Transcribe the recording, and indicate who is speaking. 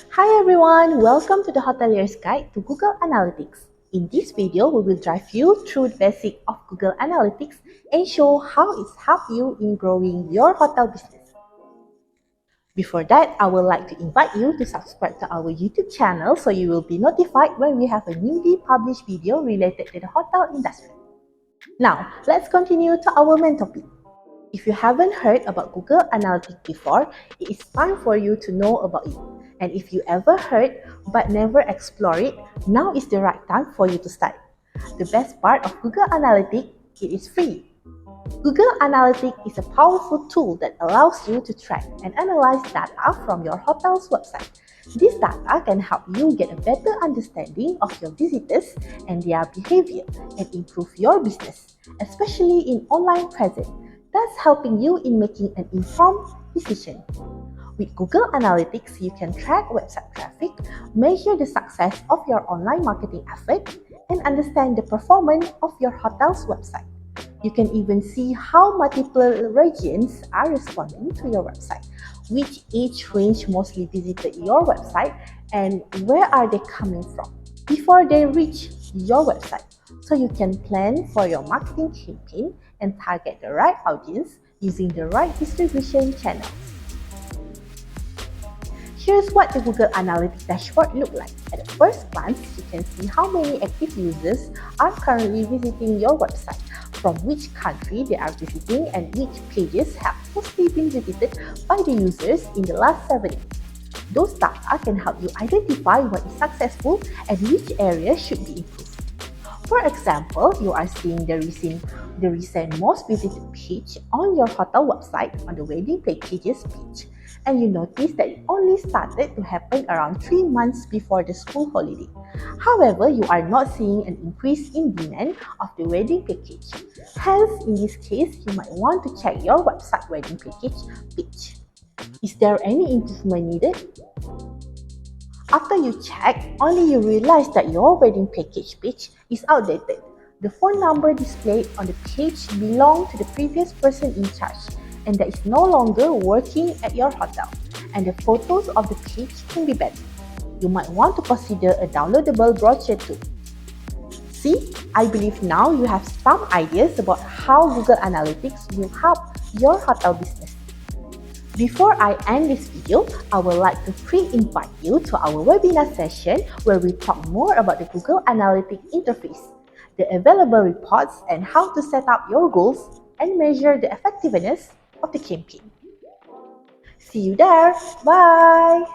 Speaker 1: Hi everyone, welcome to the Hoteliers Guide to Google Analytics. In this video, we will drive you through the basics of Google Analytics and show how it's helped you in growing your hotel business. Before that, I would like to invite you to subscribe to our YouTube channel so you will be notified when we have a newly published video related to the hotel industry. Now, let's continue to our main topic. If you haven't heard about Google Analytics before, it is time for you to know about it. And if you ever heard but never explored it, now is the right time for you to start. The best part of Google Analytics, it is free. Google Analytics is a powerful tool that allows you to track and analyze data from your hotel's website. This data can help you get a better understanding of your visitors and their behavior and improve your business, especially in online presence, thus helping you in making an informed decision. With Google Analytics, you can track website traffic, measure the success of your online marketing effort, and understand the performance of your hotel's website. You can even see how multiple regions are responding to your website, which age range mostly visited your website, and where are they coming from before they reach your website. So you can plan for your marketing campaign and target the right audience using the right distribution channels. Here's what the Google Analytics dashboard looks like. At the first glance, you can see how many active users are currently visiting your website, from which country they are visiting, and which pages have mostly been visited by the users in the last 7 days. Those data can help you identify what is successful and which areas should be improved. For example, you are seeing the recent most visited page on your hotel website on the wedding packages page, and you notice that it only started to happen around 3 months before the school holiday. However, you are not seeing an increase in demand of the wedding package. Hence, in this case, you might want to check your website wedding package page. Is there any improvement needed? After you check, only you realize that your wedding package page is outdated. The phone number displayed on the page belonged to the previous person in charge, and that is no longer working at your hotel, and the photos of the page can be better. You might want to consider a downloadable brochure too. See, I believe now you have some ideas about how Google Analytics will help your hotel business. Before I end this video, I would like to pre-invite you to our webinar session where we talk more about the Google Analytics interface, the available reports, and how to set up your goals and measure the effectiveness of the campaign. See you there. Bye!